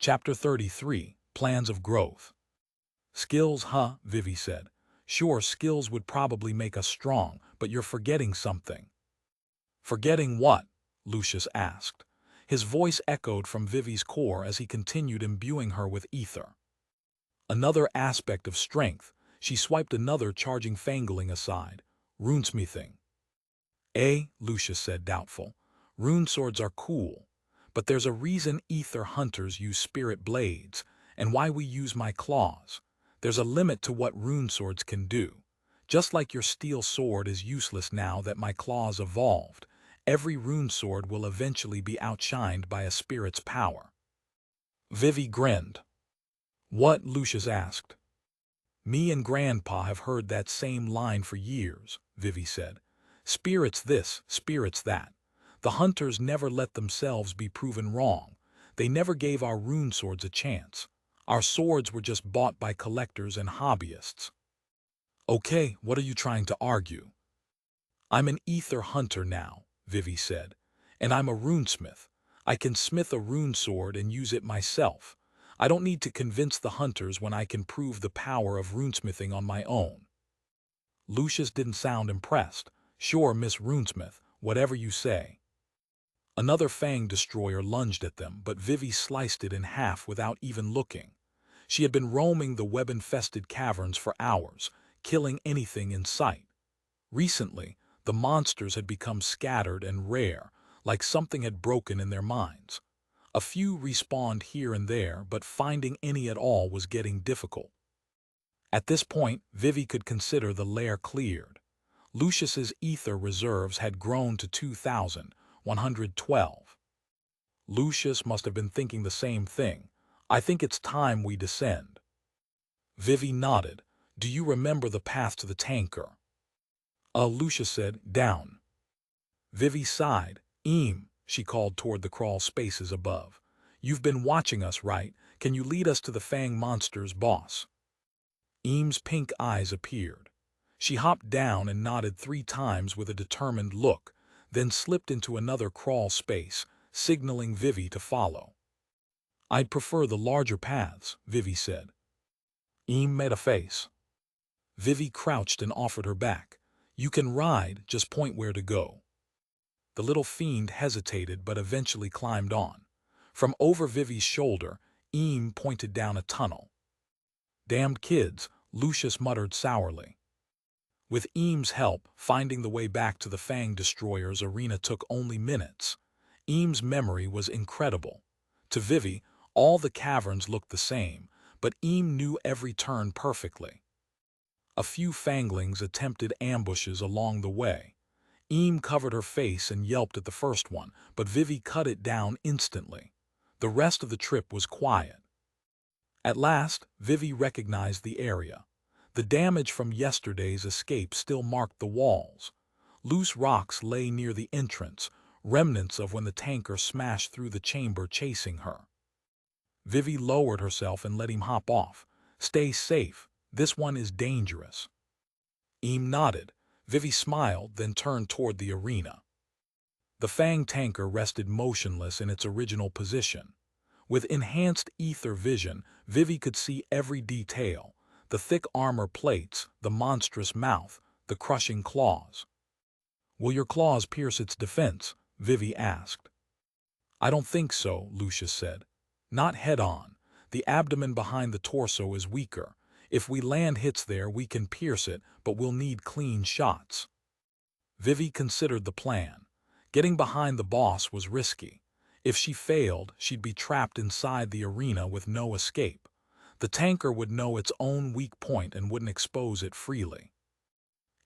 Chapter 33, Plans of Growth. Skills, huh? Vivi said. Sure, skills would probably make us strong, but you're forgetting something. Forgetting what? Lucius asked. His voice echoed from Vivi's core as he continued imbuing her with ether. Another aspect of strength. She swiped another charging fangling aside. Runesmithing. Lucius said, doubtful. Rune swords are cool, but there's a reason ether hunters use spirit blades, and why we use my claws. There's a limit to what rune swords can do. Just like your steel sword is useless now that my claws evolved, every rune sword will eventually be outshined by a spirit's power. Vivi grinned. What? Lucius asked. Me and Grandpa have heard that same line for years, Vivi said. Spirits this, spirits that. The hunters never let themselves be proven wrong. They never gave our rune swords a chance. Our swords were just bought by collectors and hobbyists. Okay, what are you trying to argue? I'm an ether hunter now, Vivi said, and I'm a runesmith. I can smith a rune sword and use it myself. I don't need to convince the hunters when I can prove the power of runesmithing on my own. Lucius didn't sound impressed. Sure, Miss Runesmith, whatever you say. Another fang destroyer lunged at them, but Vivi sliced it in half without even looking. She had been roaming the web-infested caverns for hours, killing anything in sight. Recently, the monsters had become scattered and rare, like something had broken in their minds. A few respawned here and there, but finding any at all was getting difficult. At this point, Vivi could consider the lair cleared. Lucius's ether reserves had grown to 2,112. Lucius must have been thinking the same thing. I think it's time we descend. Vivi nodded. Do you remember the path to the tanker? Lucius said, down. Vivi sighed. She called toward the crawl spaces above. You've been watching us, right? Can you lead us to the fang monster's boss? Eames' pink eyes appeared. She hopped down and nodded 3 times with a determined look, then slipped into another crawl space, signaling Vivi to follow. I'd prefer the larger paths, Vivi said. Eames made a face. Vivi crouched and offered her back. You can ride, just point where to go. The little fiend hesitated but eventually climbed on. From over Vivi's shoulder, Eames pointed down a tunnel. Damned kids, Lucius muttered sourly. With Eames' help, finding the way back to the Fang Destroyer's arena took only minutes. Eames' memory was incredible. To Vivi, all the caverns looked the same, but Eames knew every turn perfectly. A few fanglings attempted ambushes along the way. Eames covered her face and yelped at the first one, but Vivi cut it down instantly. The rest of the trip was quiet. At last, Vivi recognized the area. The damage from yesterday's escape still marked the walls. Loose rocks lay near the entrance, remnants of when the tanker smashed through the chamber chasing her. Vivi lowered herself and let him hop off. Stay safe, this one is dangerous. Eames nodded. Vivi smiled, then turned toward the arena. The Fang tanker rested motionless in its original position. With enhanced ether vision, Vivi could see every detail. The thick armor plates, the monstrous mouth, the crushing claws. Will your claws pierce its defense? Vivi asked. I don't think so, Lucius said. Not head-on. The abdomen behind the torso is weaker. If we land hits there, we can pierce it, but we'll need clean shots. Vivi considered the plan. Getting behind the boss was risky. If she failed, she'd be trapped inside the arena with no escape. The tanker would know its own weak point and wouldn't expose it freely.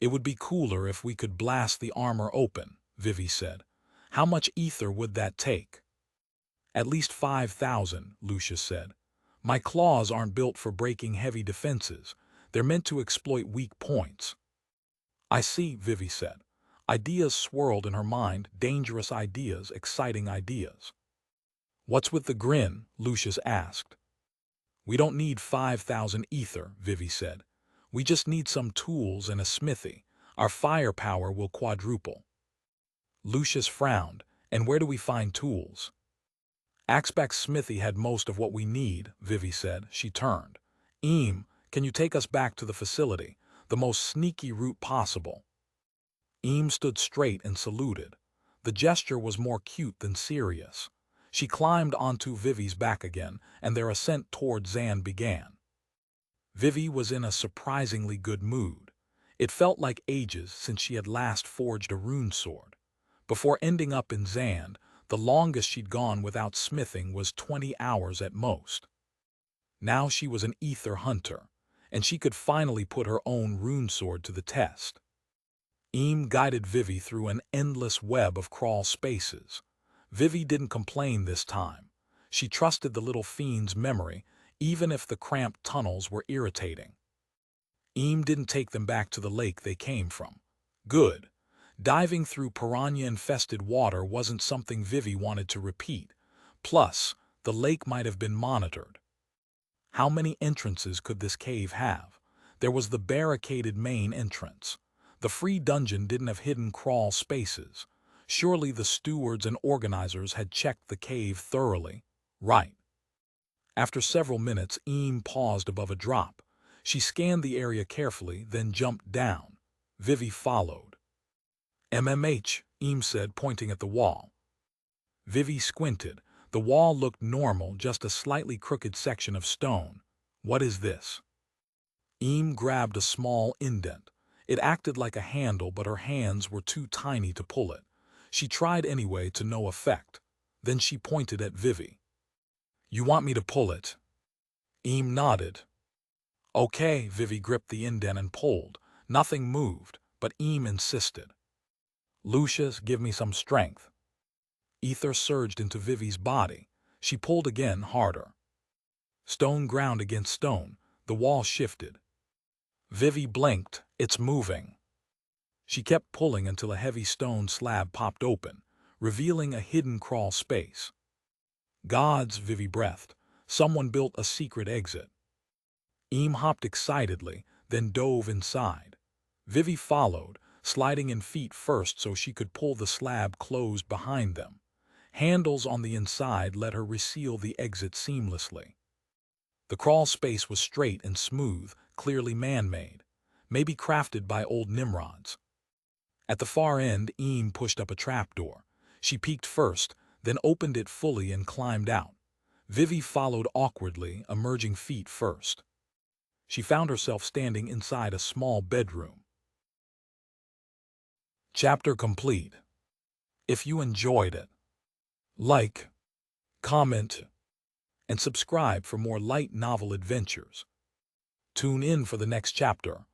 It would be cooler if we could blast the armor open, Vivi said. How much ether would that take? At least 5,000, Lucius said. My claws aren't built for breaking heavy defenses. They're meant to exploit weak points. I see, Vivi said. Ideas swirled in her mind, dangerous ideas, exciting ideas. What's with the grin? Lucius asked. We don't need 5,000 ether, Vivi said. We just need some tools and a smithy. Our firepower will quadruple. Lucius frowned. And where do we find tools? Axbeck's smithy had most of what we need, Vivi said. She turned. Eam, can you take us back to the facility? The most sneaky route possible. Eam stood straight and saluted. The gesture was more cute than serious. She climbed onto Vivi's back again, and their ascent toward Zan began. Vivi was in a surprisingly good mood. It felt like ages since she had last forged a rune sword. Before ending up in Zand, the longest she'd gone without smithing was 20 hours at most. Now she was an ether hunter, and she could finally put her own rune sword to the test. Eam guided Vivi through an endless web of crawl spaces. Vivi didn't complain this time. She trusted the little fiend's memory, even if the cramped tunnels were irritating. Eam didn't take them back to the lake they came from. Good. Diving through piranha-infested water wasn't something Vivi wanted to repeat. Plus, the lake might have been monitored. How many entrances could this cave have? There was the barricaded main entrance. The free dungeon didn't have hidden crawl spaces. Surely the stewards and organizers had checked the cave thoroughly. Right. After several minutes, Eam paused above a drop. She scanned the area carefully, then jumped down. Vivi followed. MMH, Eam said, pointing at the wall. Vivi squinted. The wall looked normal, just a slightly crooked section of stone. What is this? Eam grabbed a small indent. It acted like a handle, but her hands were too tiny to pull it. She tried anyway, to no effect. Then she pointed at Vivi. You want me to pull it? Eam nodded. Okay, Vivi gripped the indent and pulled. Nothing moved, but Eam insisted. Lucius, give me some strength. Ether surged into Vivi's body. She pulled again, harder. Stone ground against stone. The wall shifted. Vivi blinked. It's moving. She kept pulling until a heavy stone slab popped open, revealing a hidden crawl space. Gods, Vivi breathed. Someone built a secret exit. Eam hopped excitedly, then dove inside. Vivi followed, sliding in feet first so she could pull the slab closed behind them. Handles on the inside let her reseal the exit seamlessly. The crawl space was straight and smooth, clearly man-made, maybe crafted by old Nimrods. At the far end, Eam pushed up a trapdoor. She peeked first, then opened it fully and climbed out. Vivi followed awkwardly, emerging feet first. She found herself standing inside a small bedroom. Chapter complete. If you enjoyed it, like, comment, and subscribe for more light novel adventures. Tune in for the next chapter.